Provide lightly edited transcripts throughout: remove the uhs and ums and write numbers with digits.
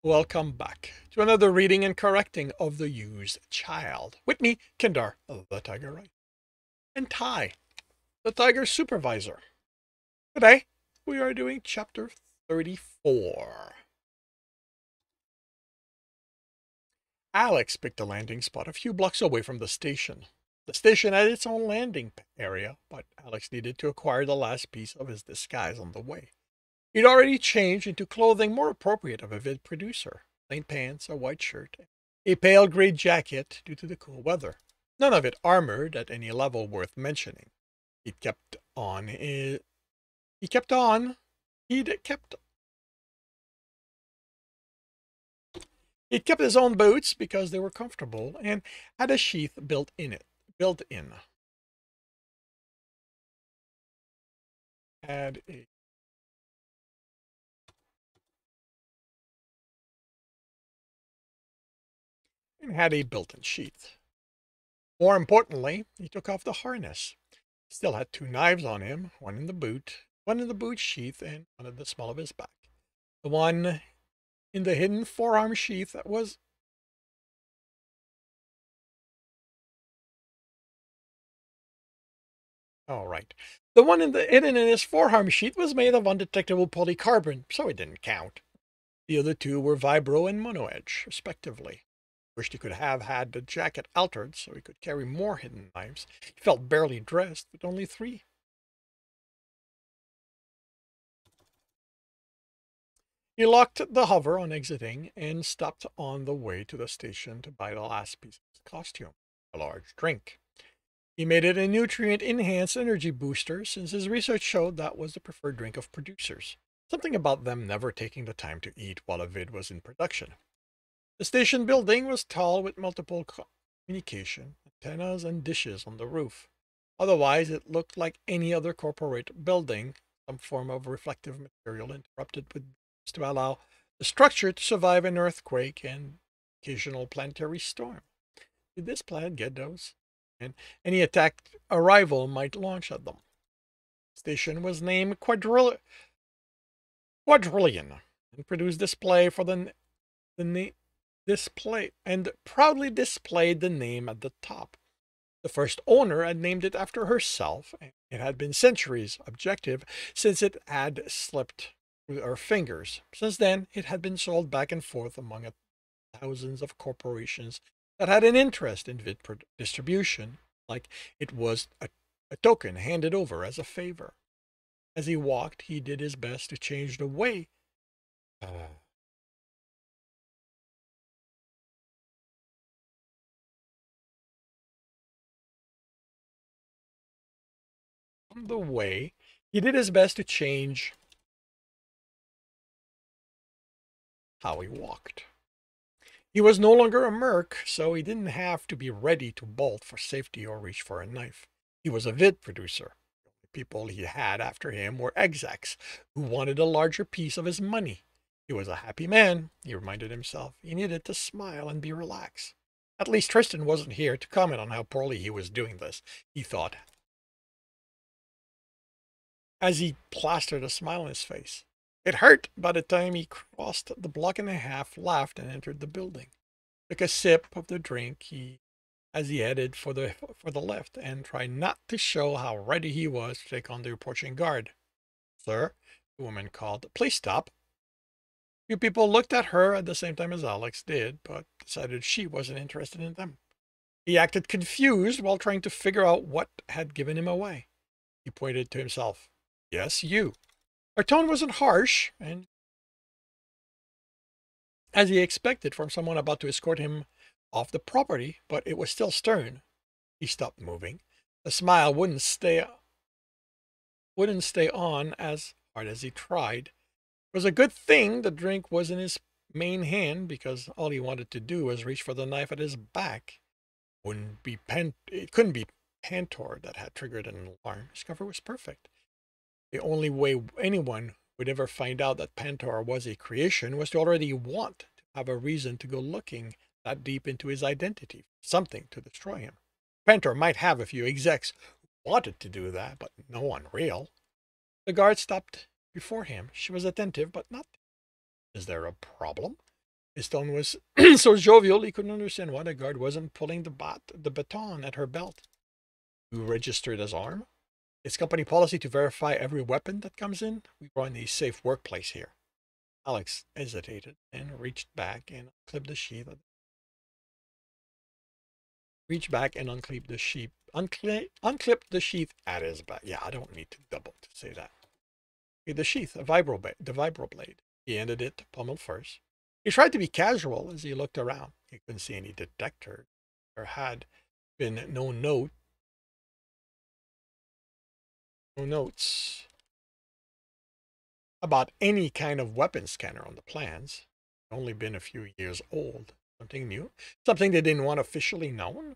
Welcome back to another reading and correcting of The Used Child. With me, Kindar, the Tiger Wright, and Ty, the Tiger Supervisor. Today, we are doing chapter 34. Alex picked a landing spot a few blocks away from the station. The station had its own landing area, but Alex needed to acquire the last piece of his disguise on the way. He'd already changed into clothing more appropriate of a vid producer: plain pants, a white shirt, a pale gray jacket due to the cool weather. None of it armored at any level worth mentioning. He'd kept on. He kept on. He'd kept. He'd kept his own boots because they were comfortable and had a sheath built in it. Built in. Had a had a built-in sheath. More importantly, he took off the harness. He still had two knives on him, one in the boot sheath, and one at the small of his back. The one in the hidden forearm sheath was all right. The one hidden in his forearm sheath was made of undetectable polycarbon, so it didn't count. The other two were vibro and mono edge, respectively. Wished he could have had the jacket altered so he could carry more hidden knives. He felt barely dressed with only three. He locked the hover on exiting and stopped on the way to the station to buy the last piece of his costume, a large drink. He made it a nutrient-enhanced energy booster since his research showed that was the preferred drink of producers. Something about them never taking the time to eat while a vid was in production. The station building was tall with multiple communication antennas and dishes on the roof. Otherwise, it looked like any other corporate building, some form of reflective material interrupted with beams to allow the structure to survive an earthquake and occasional planetary storm. Did this planet get those? And any attack a rival might launch at them. The station was named Quadrillion and produced display for the display and proudly displayed the name at the top. The first owner had named it after herself, and it had been centuries objective since it had slipped through her fingers. Since then, it had been sold back and forth among thousands of corporations that had an interest in vid distribution, like it was a token handed over as a favor. As he walked, he did his best to change the way the way he did his best to change how he walked. He was no longer a merc, so he didn't have to be ready to bolt for safety or reach for a knife. He was a vid producer. The only people he had after him were execs who wanted a larger piece of his money. He was a happy man, he reminded himself. He needed to smile and be relaxed. At least Tristan wasn't here to comment on how poorly he was doing this, he thought, as he plastered a smile on his face. It hurt by the time he crossed the block and a half, laughed, and entered the building. Took a sip of the drink as he headed for the lift, and tried not to show how ready he was to take on the approaching guard. Sir, the woman called. Please stop. Few people looked at her at the same time as Alex did, but decided she wasn't interested in them. He acted confused while trying to figure out what had given him away. He pointed to himself. Yes, you. Her tone wasn't harsh, and as he expected from someone about to escort him off the property, but it was still stern. He stopped moving. The smile wouldn't stay on as hard as he tried. It was a good thing the drink was in his main hand, because all he wanted to do was reach for the knife at his back. It couldn't be Pantor that had triggered an alarm. His cover was perfect. The only way anyone would ever find out that Pantor was a creation was to already want to have a reason to go looking that deep into his identity, something to destroy him. Pantor might have a few execs who wanted to do that, but no one real. The guard stopped before him. She was attentive, but not. Is there a problem? His tone was so jovial he couldn't understand why the guard wasn't pulling the baton at her belt. You registered as armed? It's company policy to verify every weapon that comes in. We run a safe workplace here. Alex hesitated and reached back and unclipped the sheath. Unclipped the sheath at his back. Yeah, I don't need to double to say that. Okay, the sheath, the vibro blade. He ended it pommel first. He tried to be casual as he looked around. He couldn't see any detector. There had been no notes about any kind of weapon scanner on the plans. Only been a few years old. Something new? Something they didn't want officially known?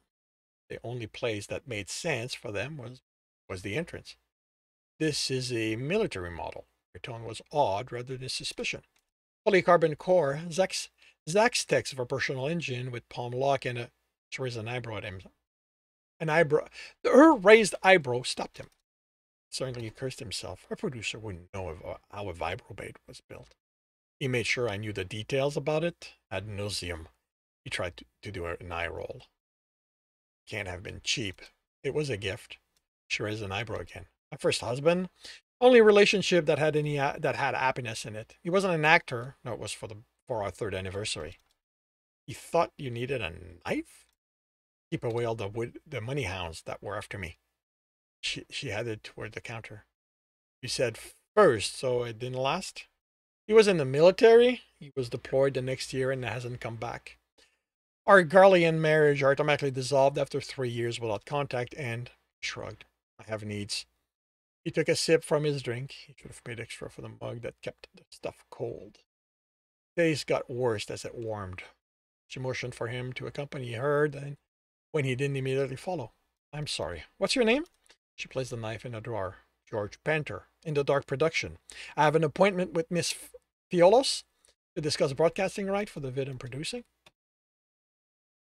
The only place that made sense for them was the entrance. This is a military model. Her tone was awed rather than suspicion. Polycarbon core, Zach's text for personal engine with palm lock and she raised an eyebrow at him. Her raised eyebrow stopped him. Suddenly he cursed himself. A producer wouldn't know how a vibroblade was built. He made sure I knew the details about it ad nauseum. He tried to do an eye roll. Can't have been cheap. It was a gift. She raised an eyebrow again. My first husband? Only relationship that had happiness in it. He wasn't an actor. No, it was for our third anniversary. He thought you needed a knife? Keep away all the money hounds that were after me. She headed toward the counter. You said first, so it didn't last? He was in the military. He was deployed the next year and hasn't come back. Our Garlean marriage automatically dissolved after 3 years without contact and shrugged. I have needs. He took a sip from his drink. He should have paid extra for the mug that kept the stuff cold. Days got worse as it warmed. She motioned for him to accompany her, and when he didn't immediately follow. I'm sorry. What's your name? She placed the knife in a drawer. George Panther, in the dark production. I have an appointment with Miss Fiolos to discuss broadcasting right for the vid I'm producing.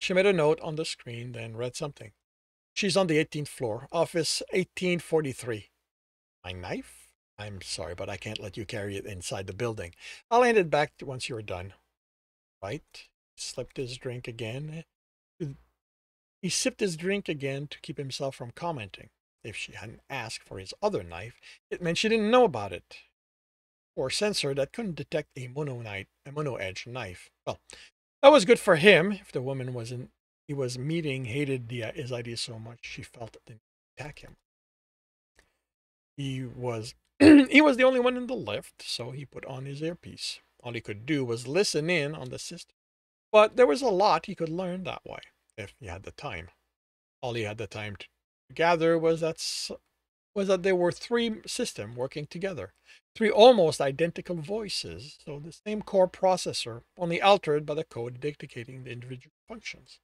She made a note on the screen, then read something. She's on the 18th floor, office 1843. My knife? I'm sorry, but I can't let you carry it inside the building. I'll hand it back once you're done. Right? He sipped his drink again to keep himself from commenting. If she hadn't asked for his other knife, it meant she didn't know about it. Or sensor that couldn't detect a mono-edged knife. Well, that was good for him. If the woman he was meeting hated his idea so much, she felt it didn't attack him. He was he was the only one in the lift, so he put on his earpiece. All he could do was listen in on the system. But there was a lot he could learn that way, if he had the time. All he had the time to gather was that there were 3 systems working together. 3 almost identical voices, so the same core processor, only altered by the code dictating the individual functions.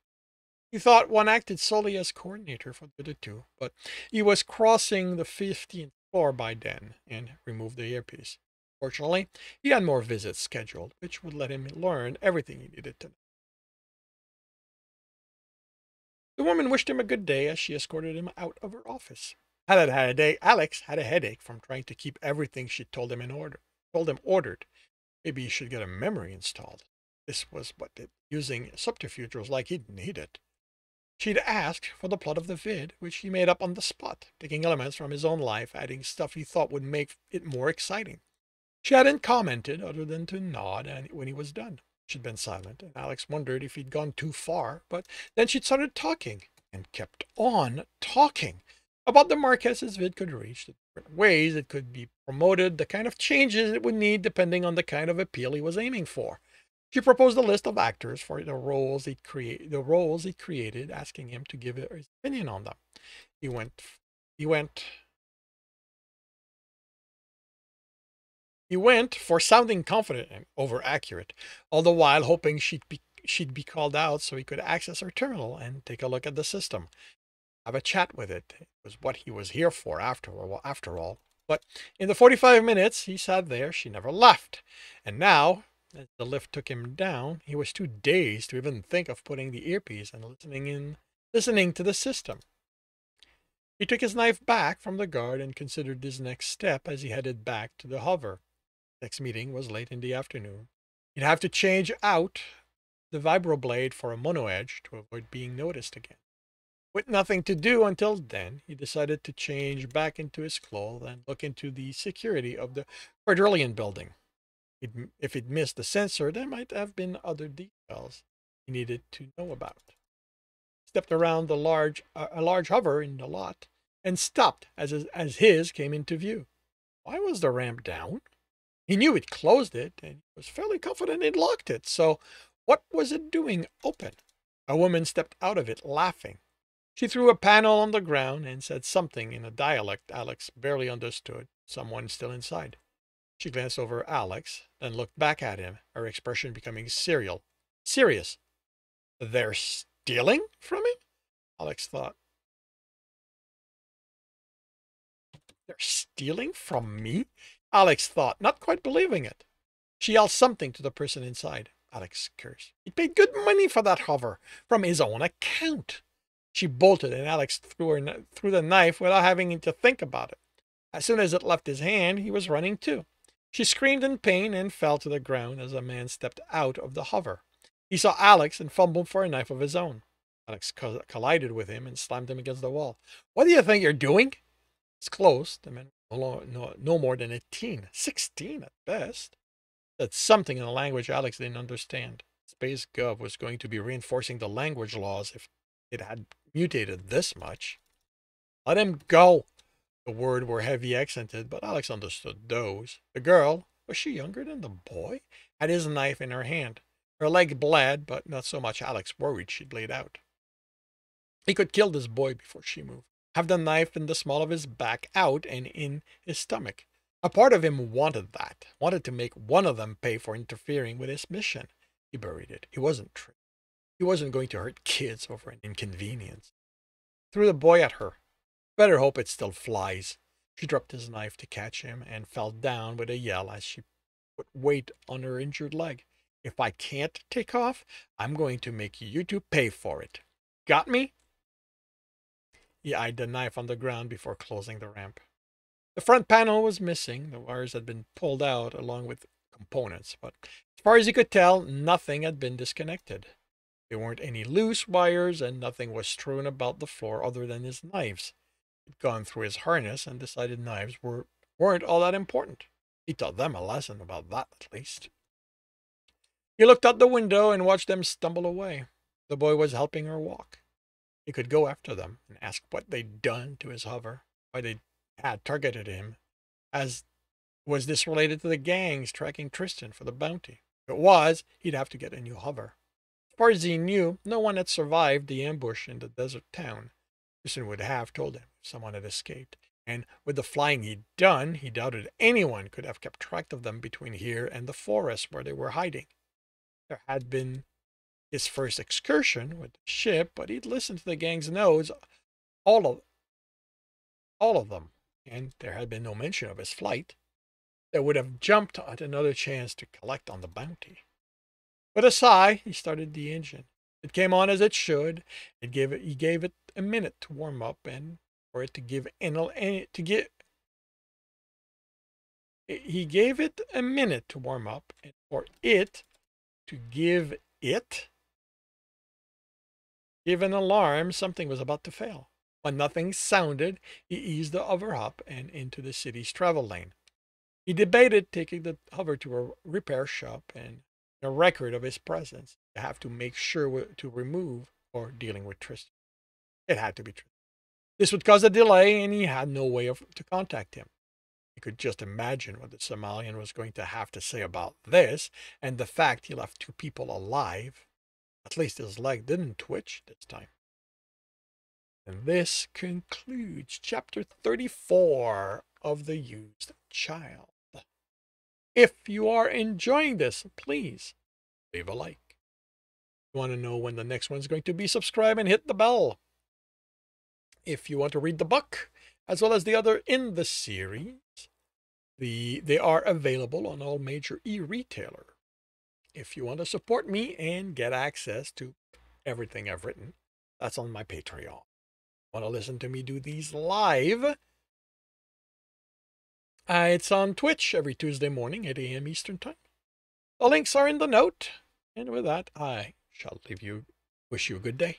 He thought one acted solely as coordinator for the other 2, but he was crossing the 15th floor by then and removed the earpiece. Fortunately, he had more visits scheduled, which would let him learn everything he needed to know. The woman wished him a good day as she escorted him out of her office. Alex had a headache from trying to keep everything she told him ordered. Maybe he should get a memory installed. This was what using subterfuge was like. He'd need it. She'd asked for the plot of the vid, which he made up on the spot, taking elements from his own life, adding stuff he thought would make it more exciting. She hadn't commented other than to nod when he was done. She'd been silent, and Alex wondered if he'd gone too far, but then she'd started talking, and kept on talking, about the Marques's vid could reach, the different ways it could be promoted, the kind of changes it would need depending on the kind of appeal he was aiming for. She proposed a list of actors for the roles he'd created, asking him to give his opinion on them. He went for sounding confident and over-accurate, all the while hoping she'd be called out so he could access her terminal and take a look at the system. Have a chat with it. It was what he was here for after all. But in the 45 minutes he sat there, she never left. And now, as the lift took him down, he was too dazed to even think of putting the earpiece and listening to the system. He took his knife back from the guard and considered his next step as he headed back to the hover. Next meeting was late in the afternoon. He'd have to change out the vibroblade for a mono edge to avoid being noticed again. With nothing to do until then, he decided to change back into his clothes and look into the security of the quadrillion building. If he'd missed the sensor, there might have been other details he needed to know about. Stepped around a large hover in the lot and stopped as his came into view. Why was the ramp down? He knew it closed it and was fairly confident it locked it. So what was it doing open? A woman stepped out of it laughing. She threw a panel on the ground and said something in a dialect Alex barely understood. Someone still inside. She glanced over at Alex, then looked back at him, her expression becoming serious. They're stealing from him? Alex thought. They're stealing from me? Alex thought, not quite believing it. She yelled something to the person inside. Alex cursed. He paid good money for that hover, from his own account. She bolted, and Alex threw the knife without having to think about it. As soon as it left his hand, he was running too. She screamed in pain and fell to the ground as a man stepped out of the hover. He saw Alex and fumbled for a knife of his own. Alex collided with him and slammed him against the wall. What do you think you're doing? It's close. The man no more than 18, 16 at best. Said something in a language Alex didn't understand. Space Gov was going to be reinforcing the language laws if it had mutated this much. Let him go. The words were heavy accented, but Alex understood those. The girl, was she younger than the boy? Had his knife in her hand. Her leg bled, but not so much Alex worried she'd laid out. He could kill this boy before she moved. Have the knife in the small of his back out and in his stomach. A part of him wanted that, wanted to make one of them pay for interfering with his mission. He buried it. He wasn't going to hurt kids over an inconvenience. Threw the boy at her. Better hope it still flies. She dropped his knife to catch him and fell down with a yell as she put weight on her injured leg. If I can't take off, I'm going to make you two pay for it. Got me? He eyed the knife on the ground before closing the ramp. The front panel was missing. The wires had been pulled out along with components, but as far as he could tell, nothing had been disconnected. There weren't any loose wires and nothing was strewn about the floor other than his knives. He'd gone through his harness and decided knives weren't all that important. He taught them a lesson about that, at least. He looked out the window and watched them stumble away. The boy was helping her walk. He could go after them and ask what they'd done to his hover, why they had targeted him. Was this related to the gangs tracking Tristan for the bounty? If it was, he'd have to get a new hover. As far as he knew, no one had survived the ambush in the desert town. Tristan would have told him if someone had escaped, and with the flying he'd done, he doubted anyone could have kept track of them between here and the forest where they were hiding. There had been his first excursion with the ship, but he'd listened to the gang's notes, all of them, and there had been no mention of his flight. They would have jumped at another chance to collect on the bounty. With a sigh, he started the engine. It came on as it should. He gave it a minute to warm up, and for it to give he gave it a minute to warm up, and for it to give an alarm something was about to fail. When nothing sounded, he eased the hover up and into the city's travel lane. He debated taking the hover to a repair shop and a record of his presence to have to make sure to remove or dealing with Tristan. It had to be Tristan. This would cause a delay, and he had no way to contact him. He could just imagine what the Somalian was going to have to say about this, and the fact he left two people alive. At least his leg didn't twitch this time. And this concludes chapter 34 of The Used Child. If you are enjoying this, please leave a like. If you want to know when the next one's going to be, subscribe and hit the bell. If you want to read the book, as well as the other in the series, they are available on all major e-retailers. If you want to support me and get access to everything I've written, that's on my Patreon. Want to listen to me do these live? It's on Twitch every Tuesday morning, 8 a.m. Eastern Time. The links are in the note. And with that, I Shall leave you. Wish you a good day.